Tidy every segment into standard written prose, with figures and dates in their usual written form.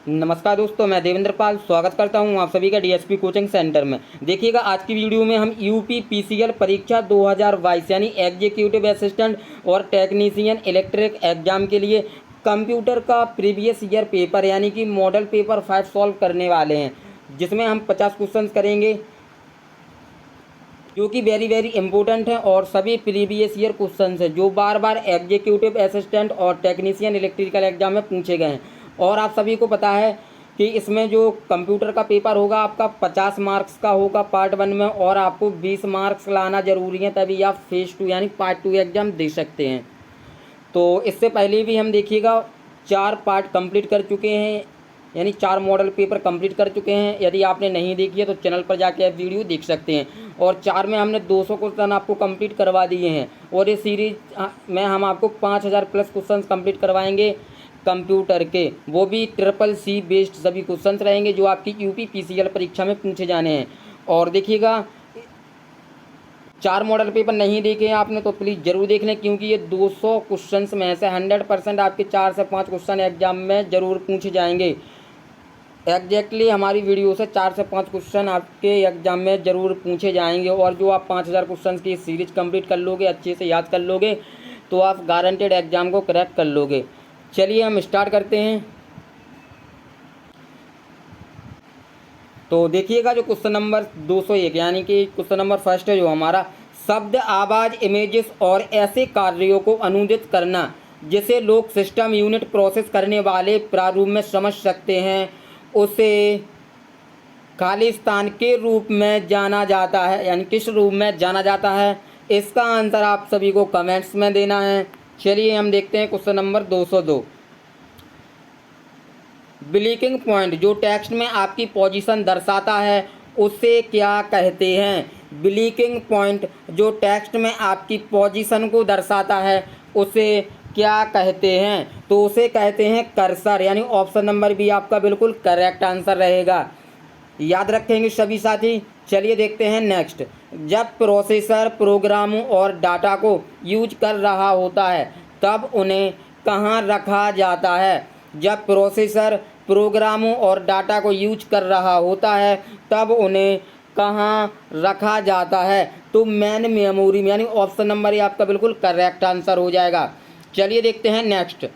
नमस्कार दोस्तों, मैं देवेंद्र पाल स्वागत करता हूं आप सभी का डीएसपी कोचिंग सेंटर में। देखिएगा आज की वीडियो में हम यूपी पीसीएल परीक्षा 2022 यानी एग्जीक्यूटिव असिस्टेंट और टेक्नीशियन इलेक्ट्रिक एग्जाम के लिए कंप्यूटर का प्रीवियस ईयर पेपर यानी कि मॉडल पेपर 5 सॉल्व करने वाले हैं, जिसमें हम 50 क्वेश्चन करेंगे जो कि वेरी इंपॉर्टेंट है और सभी प्रीवियस ईयर क्वेश्चन है जो बार बार एग्जीक्यूटिव असिस्टेंट और टेक्नीशियन इलेक्ट्रिकल एग्जाम में पूछे गए हैं। और आप सभी को पता है कि इसमें जो कंप्यूटर का पेपर होगा आपका 50 मार्क्स का होगा पार्ट 1 में, और आपको 20 मार्क्स लाना ज़रूरी है, तभी आप फेज 2 यानी पार्ट 2 एग्ज़ाम दे सकते हैं। तो इससे पहले भी हम देखिएगा 4 पार्ट कंप्लीट कर चुके हैं, यानी 4 मॉडल पेपर कंप्लीट कर चुके हैं। यदि आपने नहीं देखी है तो चैनल पर जाके आप वीडियो देख सकते हैं। और 4 में हमने 200 क्वेश्चन आपको कंप्लीट करवा दिए हैं, और इस सीरीज में हम आपको 5000 प्लस क्वेश्चन कंप्लीट करवाएंगे कंप्यूटर के, वो भी CCC बेस्ड सभी क्वेश्चन रहेंगे जो आपकी यूपी पीसीएल परीक्षा में पूछे जाने हैं। और देखिएगा 4 मॉडल पेपर नहीं देखे हैं आपने तो प्लीज़ ज़रूर देख लें, क्योंकि ये 200 क्वेश्चंस में से 100% आपके 4 से 5 क्वेश्चन एग्जाम में ज़रूर पूछे जाएंगे। एग्जैक्टली हमारी वीडियो से 4 से 5 क्वेश्चन आपके एग्जाम में ज़रूर पूछे जाएंगे, और जो आप 5000 क्वेश्चन की सीरीज कंप्लीट कर लोगे, अच्छे से याद कर लोगे, तो आप गारंटेड एग्ज़ाम को क्रैक कर लोगे। चलिए हम स्टार्ट करते हैं। तो देखिएगा जो क्वेश्चन नंबर 201 यानी कि क्वेश्चन नंबर फर्स्ट है जो हमारा, शब्द, आवाज़, इमेजेस और ऐसे कार्यों को अनुदित करना जिसे लोग सिस्टम यूनिट प्रोसेस करने वाले प्रारूप में समझ सकते हैं, उसे खालिस्तान के रूप में जाना जाता है, यानी किस रूप में जाना जाता है। इसका आंसर आप सभी को कमेंट्स में देना है। चलिए हम देखते हैं क्वेश्चन नंबर 202। ब्लिंकिंग पॉइंट जो टेक्स्ट में आपकी पोजीशन दर्शाता है उसे क्या कहते हैं। ब्लिंकिंग पॉइंट जो टेक्स्ट में आपकी पोजीशन को दर्शाता है उसे क्या कहते हैं, तो उसे कहते हैं कर्सर, यानी ऑप्शन नंबर बी आपका बिल्कुल करेक्ट आंसर रहेगा। याद रखेंगे सभी साथी। चलिए देखते हैं नेक्स्ट। जब प्रोसेसर प्रोग्रामों और डाटा को यूज कर रहा होता है तब उन्हें कहाँ रखा जाता है। जब प्रोसेसर प्रोग्रामों और डाटा को यूज कर रहा होता है तब उन्हें कहाँ रखा जाता है, तो मेन मेमोरी में, यानी ऑप्शन नंबर ये आपका बिल्कुल करेक्ट आंसर हो जाएगा। चलिए देखते हैं नेक्स्ट।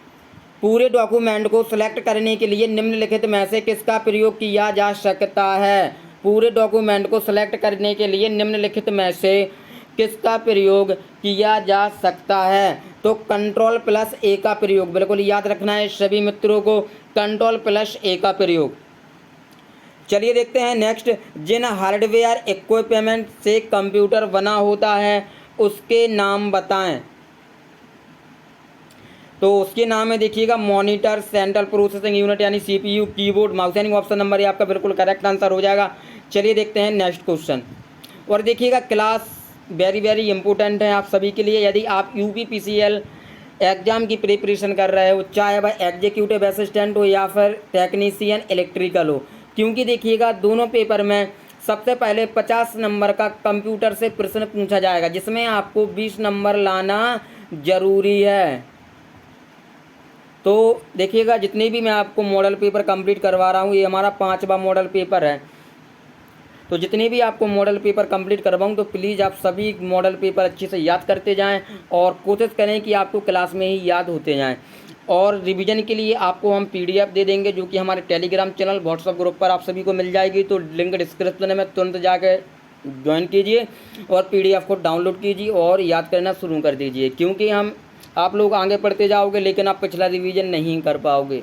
पूरे डॉक्यूमेंट को सिलेक्ट करने के लिए निम्नलिखित में से किसका प्रयोग किया जा सकता है। पूरे डॉक्यूमेंट को सिलेक्ट करने के लिए निम्नलिखित में से किसका प्रयोग किया जा सकता है, तो Ctrl+A का प्रयोग बिल्कुल याद रखना है सभी मित्रों को, Ctrl+A का प्रयोग। चलिए देखते हैं नेक्स्ट। जिन हार्डवेयर इक्विपमेंट से कंप्यूटर बना होता है उसके नाम बताएं, तो उसके नाम में देखिएगा मॉनिटर, सेंट्रल प्रोसेसिंग यूनिट यानी सीपीयू, कीबोर्ड, माउस, यानी ऑप्शन नंबर ये आपका बिल्कुल करेक्ट आंसर हो जाएगा। चलिए देखते हैं नेक्स्ट क्वेश्चन। और देखिएगा क्लास वेरी इंपॉर्टेंट है आप सभी के लिए। यदि आप यूपी पीसीएल एग्जाम की प्रिपरेशन कर रहे हो, चाहे वह एग्जीक्यूटिव असिस्टेंट हो या फिर टेक्नीशियन इलेक्ट्रिकल हो, क्योंकि देखिएगा दोनों पेपर में सबसे पहले 50 नंबर का कंप्यूटर से प्रश्न पूछा जाएगा, जिसमें आपको 20 नंबर लाना ज़रूरी है। तो देखिएगा जितने भी मैं आपको मॉडल पेपर कंप्लीट करवा रहा हूँ, ये हमारा 5वां मॉडल पेपर है। तो जितने भी आपको मॉडल पेपर कंप्लीट करवाऊँ तो प्लीज़ आप सभी मॉडल पेपर अच्छे से याद करते जाएं और कोशिश करें कि आपको क्लास में ही याद होते जाएं। और रिवीजन के लिए आपको हम PDF दे देंगे, जो कि हमारे टेलीग्राम चैनल, व्हाट्सअप ग्रुप पर आप सभी को मिल जाएगी। तो लिंक डिस्क्रिप्शन में तुरंत जाकर ज्वाइन कीजिए और PDF को डाउनलोड कीजिए और याद करना शुरू कर दीजिए, क्योंकि आप लोग आगे पढ़ते जाओगे लेकिन आप पिछला रिवीजन नहीं कर पाओगे।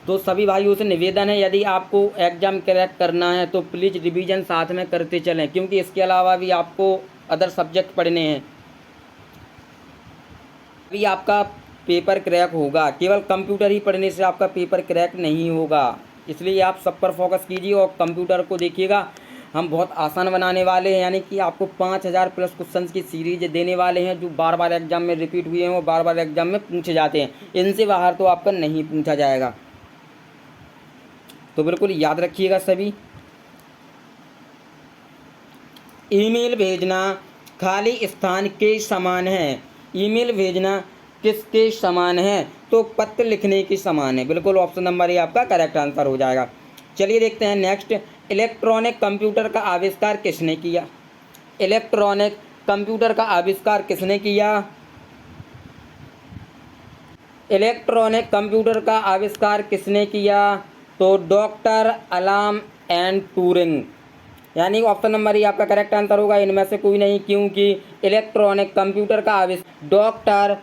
तो सभी भाइयों से निवेदन है, यदि आपको एग्ज़ाम क्रैक करना है तो प्लीज़ रिवीजन साथ में करते चलें, क्योंकि इसके अलावा भी आपको अदर सब्जेक्ट पढ़ने हैं। अभी आपका पेपर क्रैक होगा, केवल कंप्यूटर ही पढ़ने से आपका पेपर क्रैक नहीं होगा। इसलिए आप सब पर फोकस कीजिए और कंप्यूटर को देखिएगा, हम बहुत आसान बनाने वाले हैं, यानी कि आपको 5000 प्लस क्वेश्चन की सीरीज देने वाले हैं जो बार बार एग्जाम में रिपीट हुए हैं और बार बार एग्जाम में पूछे जाते हैं। इनसे बाहर तो आपका नहीं पूछा जाएगा, तो बिल्कुल याद रखिएगा सभी। ईमेल भेजना खाली स्थान के समान है। ईमेल भेजना किसके समान है? तो पत्र लिखने के समान है। बिल्कुल ऑप्शन नंबर ए आपका करेक्ट आंसर हो जाएगा। चलिए देखते हैं नेक्स्ट, इलेक्ट्रॉनिक कंप्यूटर का आविष्कार किसने किया? इलेक्ट्रॉनिक कंप्यूटर का आविष्कार किसने किया? इलेक्ट्रॉनिक कंप्यूटर का आविष्कार किसने किया? तो डॉक्टर अलान एंड ट्यूरिंग, यानी ऑप्शन नंबर ये आपका करेक्ट आंसर होगा, इनमें से कोई नहीं, क्योंकि इलेक्ट्रॉनिक कंप्यूटर का आविष्कार डॉक्टर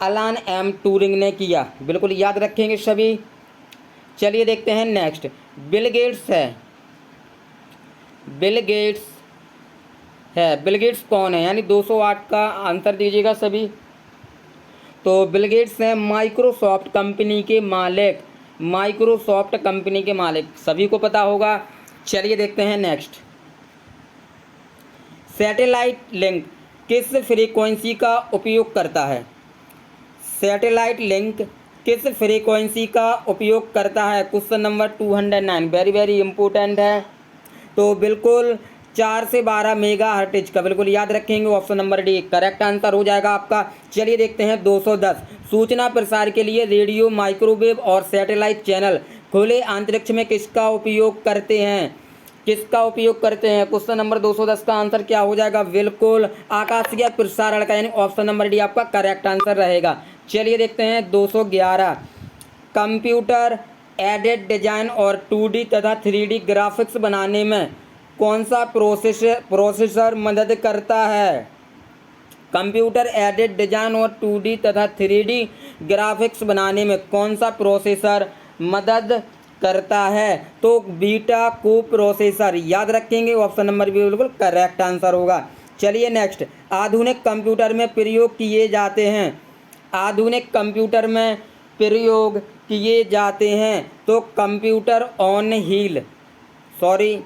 अलान एम ट्यूरिंग ने किया। बिल्कुल याद रखेंगे सभी। चलिए देखते हैं नेक्स्ट, बिल गेट्स है, बिल गेट्स है, बिल गेट्स कौन है? यानी 208 का आंसर दीजिएगा सभी। तो बिल गेट्स हैं माइक्रोसॉफ्ट कंपनी के मालिक, माइक्रोसॉफ्ट कंपनी के मालिक, सभी को पता होगा। चलिए देखते हैं नेक्स्ट, सैटेलाइट लिंक किस फ्रीक्वेंसी का उपयोग करता है? सैटेलाइट लिंक किस फ्रीक्वेंसी का उपयोग करता है? Question number 209, very very important है। तो बिल्कुल 4 से 12 मेगाहर्ट्ज का, बिल्कुल याद रखेंगे, option number D correct answer हो जाएगा आपका। चलिए देखते हैं 210, सूचना प्रसार के लिए रेडियो, माइक्रोवेव और सैटेलाइट चैनल खुले अंतरिक्ष में किसका उपयोग करते हैं? किसका उपयोग करते हैं? क्वेश्चन नंबर 210 का आंसर क्या हो जाएगा? बिल्कुल आकाशीय प्रसारण का, यानी ऑप्शन नंबर डी आपका करेक्ट आंसर रहेगा। चलिए देखते हैं 211, कंप्यूटर एडेड डिजाइन और 2D तथा 3D ग्राफिक्स बनाने में कौन सा प्रोसेसर मदद करता है? कंप्यूटर एडेड डिजाइन और 2D तथा 3D ग्राफिक्स बनाने में कौन सा प्रोसेसर मदद करता है? तो बीटा को प्रोसेसर, याद रखेंगे, ऑप्शन नंबर बी बिल्कुल करेक्ट आंसर होगा। चलिए नेक्स्ट, आधुनिक कंप्यूटर में प्रयोग किए जाते हैं, आधुनिक कंप्यूटर में प्रयोग किए जाते हैं, तो computer on wheel, sorry,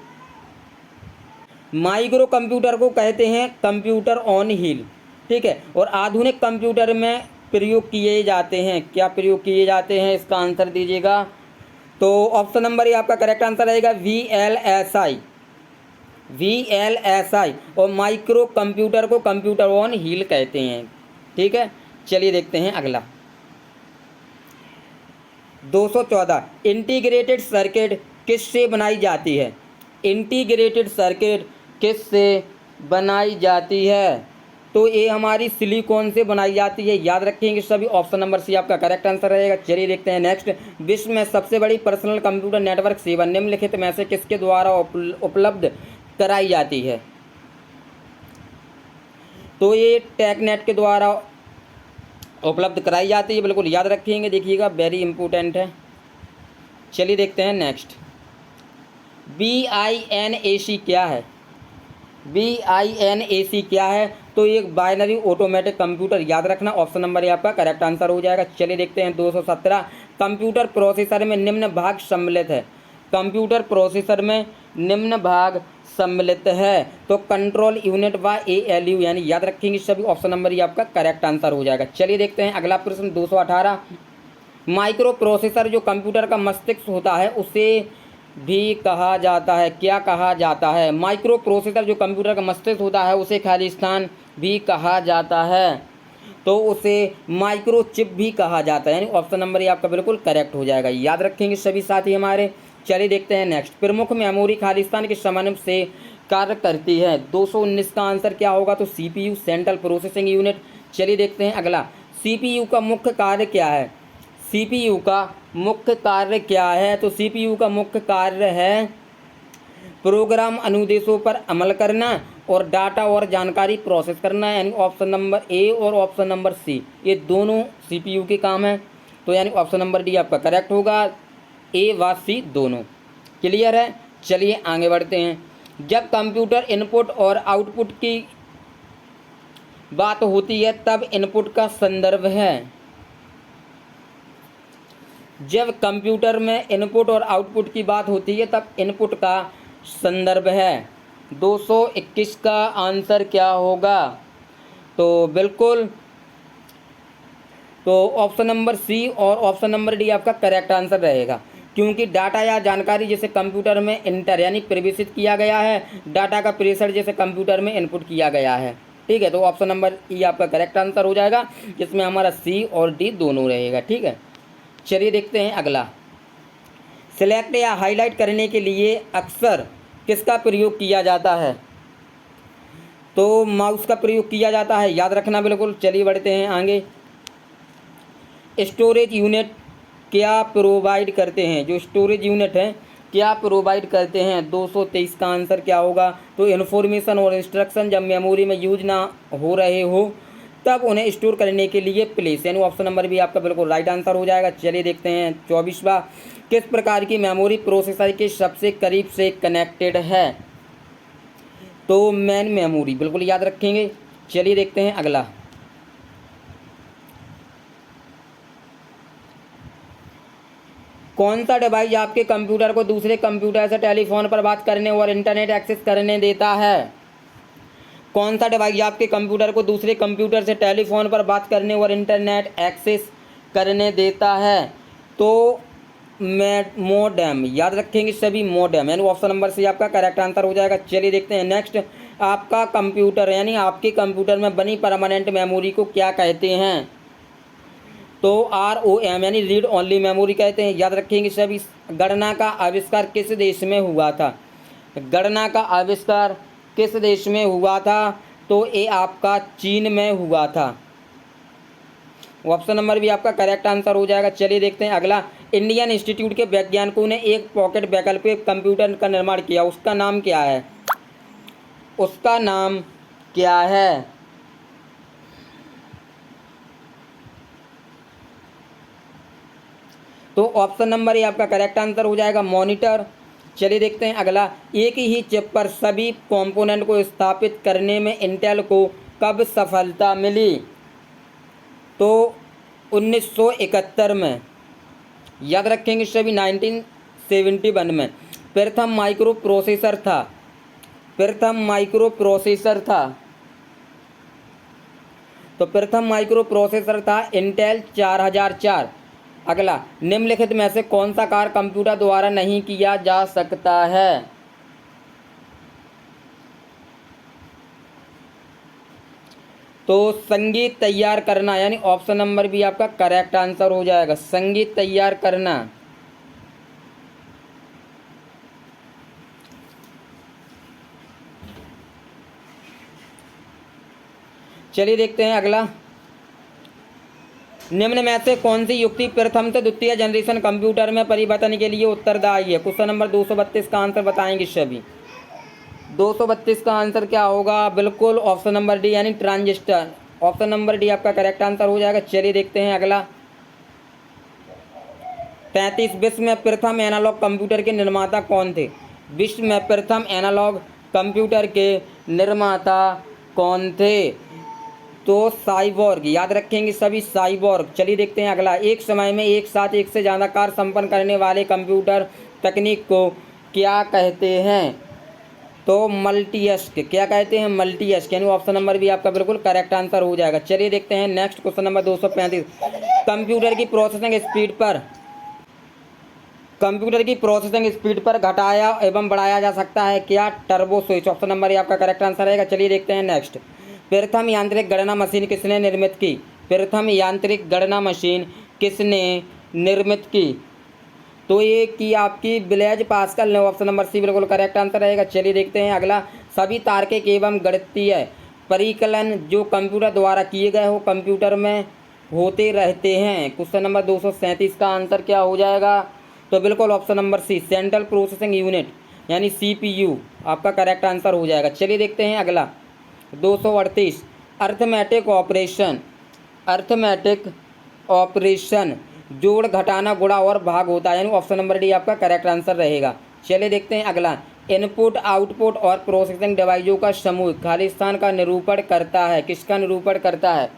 micro computer को कहते हैं कंप्यूटर ऑन व्हील, ठीक है। और आधुनिक कंप्यूटर में प्रयोग किए जाते हैं, क्या प्रयोग किए जाते हैं? इसका आंसर दीजिएगा। तो ऑप्शन नंबर ये आपका करेक्ट आंसर रहेगा VLSI, VLSI, और माइक्रो कंप्यूटर को कंप्यूटर ऑन व्हील कहते हैं, ठीक है। चलिए देखते हैं अगला, 214, इंटीग्रेटेड सर्किट किससे बनाई जाती है? इंटीग्रेटेड सर्किट किससे बनाई जाती है? तो ये हमारी सिलिकॉन से बनाई जाती है, याद रखेंगे सभी, ऑप्शन नंबर सी आपका करेक्ट आंसर रहेगा। चलिए देखते हैं नेक्स्ट, विश्व में सबसे बड़ी पर्सनल कंप्यूटर नेटवर्क सेवा निम्नलिखित में से किसके द्वारा उपलब्ध कराई जाती है? तो ये टेकनेट के द्वारा उपलब्ध कराई जाती है, बिल्कुल याद रखेंगे, देखिएगा वेरी इंपॉर्टेंट है। चलिए देखते हैं नेक्स्ट, BINAC क्या है? BINAC क्या है? तो एक बाइनरी ऑटोमेटिक कंप्यूटर, याद रखना, ऑप्शन नंबर ये आपका करेक्ट आंसर हो जाएगा। चलिए देखते हैं 217, कंप्यूटर प्रोसेसर में निम्न भाग सम्मिलित है, कंप्यूटर प्रोसेसर में निम्न भाग सम्मिलित है, तो कंट्रोल यूनिट व ALU, यानी याद रखेंगे सभी, ऑप्शन नंबर ये आपका करेक्ट आंसर हो जाएगा। चलिए देखते हैं अगला प्रश्न 218, माइक्रो प्रोसेसर जो कंप्यूटर का मस्तिष्क होता है उसे भी कहा जाता है, क्या कहा जाता है? माइक्रो प्रोसेसर जो कंप्यूटर का मस्तिष्क होता है उसे खाली स्थान भी कहा जाता है, तो उसे माइक्रो चिप भी कहा जाता है, यानी ऑप्शन नंबर ये आपका बिल्कुल करेक्ट हो जाएगा, याद रखेंगे सभी साथी हमारे। चलिए देखते हैं नेक्स्ट, प्रमुख मेमोरी खालिस्तान के समन्वय से कार्य करती है, 219 का आंसर क्या होगा? तो CPU, सेंट्रल प्रोसेसिंग यूनिट। चलिए देखते हैं अगला, CPU का मुख्य कार्य क्या है? CPU का मुख्य कार्य क्या है? तो CPU का मुख्य कार्य है प्रोग्राम अनुदेशों पर अमल करना और डाटा और जानकारी प्रोसेस करना, यानी ऑप्शन नंबर ए और ऑप्शन नंबर सी, ये दोनों CPU के काम हैं, तो यानी ऑप्शन नंबर डी आपका करेक्ट होगा, ए व सी दोनों। क्लियर है? चलिए आगे बढ़ते हैं, जब कंप्यूटर इनपुट और आउटपुट की बात होती है तब इनपुट का संदर्भ है, जब कंप्यूटर में इनपुट और आउटपुट की बात होती है तब इनपुट का संदर्भ है। 221 का आंसर क्या होगा? तो बिल्कुल, तो ऑप्शन नंबर सी और ऑप्शन नंबर डी आपका करेक्ट आंसर रहेगा, क्योंकि डाटा या जानकारी जैसे कंप्यूटर में इंटर यानी प्रवेशित किया गया है, डाटा का प्रेषण जैसे कंप्यूटर में इनपुट किया गया है। ठीक है, तो ऑप्शन नंबर ई आपका करेक्ट आंसर हो जाएगा, जिसमें हमारा सी और डी दोनों रहेगा। ठीक है, चलिए देखते हैं अगला। सिलेक्ट या हाईलाइट करने के लिए अक्सर किसका प्रयोग किया जाता है? तो माउस का प्रयोग किया जाता है, याद रखना बिल्कुल। चलिए बढ़ते हैं आगे। स्टोरेज यूनिट क्या प्रोवाइड करते हैं? जो स्टोरेज यूनिट है क्या प्रोवाइड करते हैं? 223 का आंसर क्या होगा? तो इन्फॉर्मेशन और इंस्ट्रक्शन जब मेमोरी में यूज ना हो रहे हो तब उन्हें स्टोर करने के लिए प्लेस, यानी ऑप्शन नंबर भी आपका बिल्कुल राइट आंसर हो जाएगा। चलिए देखते हैं 24वां। किस प्रकार की मेमोरी प्रोसेसर के सबसे करीब से कनेक्टेड है? तो मेन मेमोरी, बिल्कुल याद रखेंगे। चलिए देखते हैं अगला। कौन सा डिवाइस आपके कंप्यूटर को दूसरे कंप्यूटर से टेलीफोन पर बात करने और इंटरनेट एक्सेस करने देता है? कौन सा डिवाइस आपके कंप्यूटर को दूसरे कंप्यूटर से टेलीफोन पर बात करने और इंटरनेट एक्सेस करने देता है? तो मोडेम, याद रखेंगे सभी, मोडेम, यानी ऑप्शन नंबर सी आपका करेक्ट आंसर हो जाएगा। चलिए देखते हैं नेक्स्ट। आपका कंप्यूटर यानी आपके कंप्यूटर में बनी परमानेंट मेमोरी को क्या कहते हैं? तो ROM यानी रीड ओनली मेमोरी कहते हैं, याद रखेंगे सभी। गणना का आविष्कार किस देश में हुआ था? गणना का आविष्कार किस देश में हुआ था? तो ये आपका चीन में हुआ था। ऑप्शन नंबर भी आपका करेक्ट आंसर हो जाएगा। चलिए देखते हैं अगला। इंडियन इंस्टीट्यूट के वैज्ञानिकों ने एक पॉकेट वैकल्पिक कंप्यूटर का निर्माण किया, उसका नाम क्या है? उसका नाम क्या है? तो ऑप्शन नंबर ये आपका करेक्ट आंसर हो जाएगा, मॉनिटर। चलिए देखते हैं अगला। एक ही चिप पर सभी कंपोनेंट को स्थापित करने में इंटेल को कब सफलता मिली? तो 1971 में, याद रखेंगे सभी, 1971 में प्रथम माइक्रो प्रोसेसर था। प्रथम माइक्रो प्रोसेसर था, तो प्रथम माइक्रो प्रोसेसर था इंटेल 4004। अगला, निम्नलिखित में से कौन सा कार्य कंप्यूटर द्वारा नहीं किया जा सकता है? तो संगीत तैयार करना, यानी ऑप्शन नंबर भी आपका करेक्ट आंसर हो जाएगा, संगीत तैयार करना। चलिए देखते हैं अगला। निम्न में से कौन सी युक्ति प्रथम से द्वितीय जनरेशन कंप्यूटर में परिवर्तन के लिए उत्तरदायी है? क्वेश्चन नंबर 232 का आंसर बताएंगे सभी। 232 का आंसर क्या होगा? बिल्कुल ऑप्शन नंबर डी यानी ट्रांजिस्टर। ऑप्शन नंबर डी आपका करेक्ट आंसर हो जाएगा। चलिए देखते हैं अगला। 33, विश्व में प्रथम एनालॉग कंप्यूटर के निर्माता कौन थे? विश्व में प्रथम एनालॉग कंप्यूटर के निर्माता कौन थे? तो साइबोर्ग, याद रखेंगे सभी, साइबोर्ग। चलिए देखते हैं अगला। एक समय में एक साथ एक से ज़्यादा कार्य संपन्न करने वाले कंप्यूटर तकनीक को क्या कहते हैं? तो मल्टीटास्क, क्या कहते हैं? मल्टीटास्क, यानी ऑप्शन नंबर भी आपका बिल्कुल करेक्ट आंसर हो जाएगा। चलिए देखते हैं नेक्स्ट क्वेश्चन नंबर 235। कंप्यूटर की प्रोसेसिंग स्पीड पर घटाया एवं बढ़ाया जा सकता है क्या? Turbo switch. ऑप्शन नंबर आपका करेक्ट आंसर रहेगा। चलिए देखते हैं नेक्स्ट। प्रथम यांत्रिक गणना मशीन किसने निर्मित की? प्रथम यांत्रिक गणना मशीन किसने निर्मित की? तो ये की आपकी ब्लेज पास्कल ने। ऑप्शन नंबर सी बिल्कुल करेक्ट आंसर रहेगा। चलिए देखते हैं अगला। सभी तार्किक एवं गणितीय परिकलन जो कंप्यूटर द्वारा किए गए हो कंप्यूटर में होते रहते हैं। क्वेश्चन नंबर 237 का आंसर क्या हो जाएगा? तो बिल्कुल option number C, central processing unit यानी CPU आपका करेक्ट आंसर हो जाएगा। चलिए देखते हैं अगला। 238, अर्थमेटिक ऑपरेशन। अर्थमेटिक ऑपरेशन जोड़, घटाना, गुणा और भाग होता है, यानी ऑप्शन नंबर डी आपका करेक्ट आंसर रहेगा। चलिए देखते हैं अगला। इनपुट, आउटपुट और प्रोसेसिंग डिवाइसों का समूह खाली स्थान का निरूपण करता है, किसका निरूपण करता है?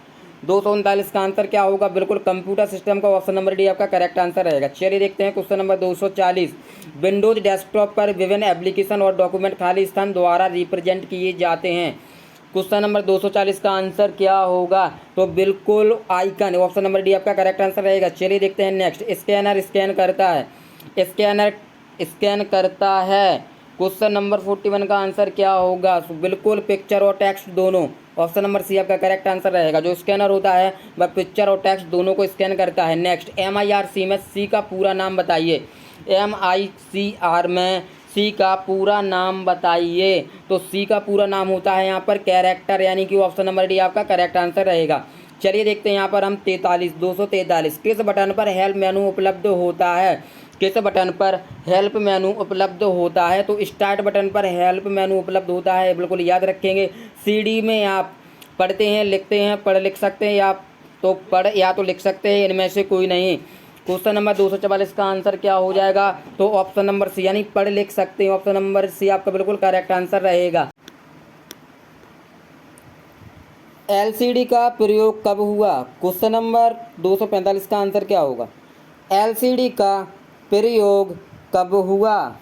239 का आंसर क्या होगा? बिल्कुल कंप्यूटर सिस्टम का। ऑप्शन नंबर डी आपका करेक्ट आंसर रहेगा। चलिए देखते हैं क्वेश्चन नंबर 240। विंडोज डेस्कटॉप पर विभिन्न एप्लीकेशन और डॉक्यूमेंट खाली स्थान द्वारा रिप्रेजेंट किए जाते हैं। क्वेश्चन नंबर 240 का आंसर क्या होगा? तो बिल्कुल आइकन। ऑप्शन नंबर डी आपका करेक्ट आंसर रहेगा। चलिए देखते हैं नेक्स्ट। स्कैनर स्कैन करता है, स्कैनर स्कैन करता है क्वेश्चन नंबर 41 का आंसर क्या होगा? बिल्कुल पिक्चर और टेक्स्ट दोनों। ऑप्शन नंबर सी आपका करेक्ट आंसर रहेगा। जो स्कैनर होता है वह पिक्चर और टेक्स्ट दोनों को स्कैन करता है। नेक्स्ट, MIRC में सी का पूरा नाम बताइए। MICR में सी का पूरा नाम बताइए। तो सी का पूरा नाम होता है यहाँ पर कैरेक्टर, यानी कि ऑप्शन नंबर डी आपका करेक्ट आंसर रहेगा। चलिए देखते हैं यहाँ पर हम 243 किस बटन पर हेल्प मेनू उपलब्ध होता है? किस बटन पर हेल्प मेनू उपलब्ध होता है? तो स्टार्ट बटन पर हेल्प मेनू उपलब्ध होता है, बिल्कुल याद रखेंगे। CD में आप पढ़ते हैं, लिखते हैं, पढ़ लिख सकते हैं, या तो पढ़ या तो लिख सकते हैं, इनमें से कोई नहीं। क्वेश्चन नंबर 244 का आंसर क्या हो जाएगा? तो ऑप्शन नंबर सी, यानी पढ़ लिख सकते हैं। ऑप्शन नंबर सी आपका बिल्कुल करेक्ट आंसर रहेगा। LCD का प्रयोग कब हुआ? क्वेश्चन नंबर 245 का आंसर क्या होगा? LCD का प्रयोग कब हुआ?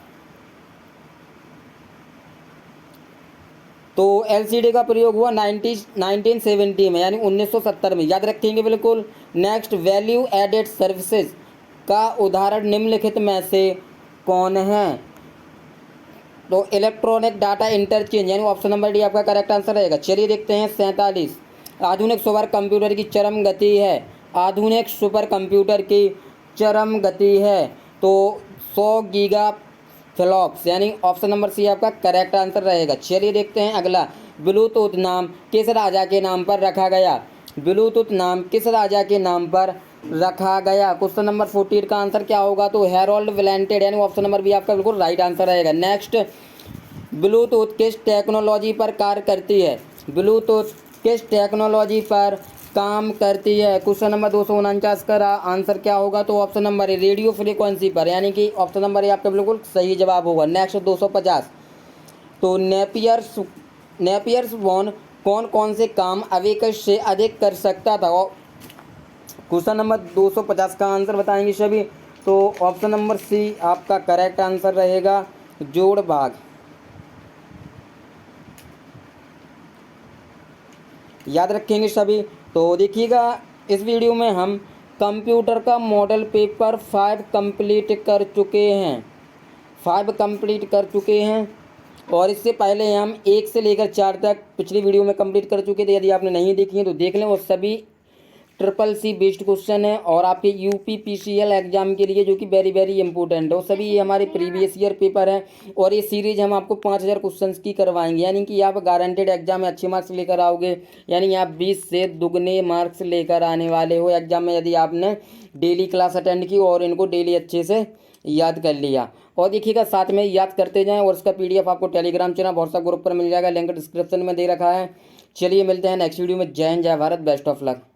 तो LCD का प्रयोग हुआ 1970 में, यानी 1970 में, याद रखेंगे बिल्कुल। नेक्स्ट, वैल्यू एडेड सर्विसेज का उदाहरण निम्नलिखित में से कौन है? तो इलेक्ट्रॉनिक डाटा इंटरचेंज, यानी ऑप्शन नंबर डी आपका करेक्ट आंसर रहेगा। चलिए देखते हैं 47, आधुनिक सुपर कंप्यूटर की चरम गति है। आधुनिक सुपर कंप्यूटर की चरम गति है तो 100 गीगा फ्लॉप्स, यानी ऑप्शन नंबर सी आपका करेक्ट आंसर रहेगा। चलिए देखते हैं अगला, ब्लूटूथ नाम किस राजा के नाम पर रखा गया? ब्लूटूथ नाम किस राजा के नाम पर रखा गया? क्वेश्चन नंबर 48 का आंसर क्या होगा? तो हैरोल्ड ब्लैंटेड, यानी ऑप्शन नंबर बी आपका बिल्कुल राइट आंसर रहेगा। नेक्स्ट, ब्लूटूथ किस टेक्नोलॉजी पर कार्य करती है? ब्लूटूथ किस टेक्नोलॉजी पर काम करती है? क्वेश्चन नंबर 249 का आंसर क्या होगा? तो option number A, radio frequency पर, यानी कि ऑप्शन नंबर ए आपका बिल्कुल सही जवाब होगा। नेक्स्ट 250, तो नेपियर्स वॉन कौन कौन से काम अवेकश से अधिक कर सकता था? क्वेश्चन नंबर 250 का आंसर बताएंगे सभी। तो ऑप्शन नंबर सी आपका करेक्ट आंसर रहेगा, जोड़ भाग। याद रखेंगे सभी। तो देखिएगा, इस वीडियो में हम कंप्यूटर का मॉडल पेपर 5 कंप्लीट कर चुके हैं और इससे पहले हम 1 से लेकर 4 तक पिछली वीडियो में कंप्लीट कर चुके थे। यदि आपने नहीं देखी है तो देख लें। वो सभी CCC बेस्ड क्वेश्चन है और आपके UPPCL एग्जाम के लिए, जो कि वेरी वेरी इंपॉर्टेंट है। और सभी ये हमारे प्रीवियस ईयर पेपर हैं और ये सीरीज हम आपको 5000 क्वेश्चंस की करवाएंगे, यानी कि आप गारंटेड एग्जाम में अच्छे मार्क्स लेकर आओगे। यानी आप 20 से दुगने मार्क्स लेकर आने वाले हो एग्जाम में, यदि आपने डेली क्लास अटेंड की और इनको डेली अच्छे से याद कर लिया। और देखिएगा, साथ में याद करते जाएं। और इसका PDF आपको टेलीग्राम चैनल व्हाट्सएप ग्रुप पर मिल जाएगा, लिंक डिस्क्रिप्शन में दे रखा है। चलिए मिलते हैं नेक्स्ट वीडियो में। जय हिंद, जय भारत, बेस्ट ऑफ लक।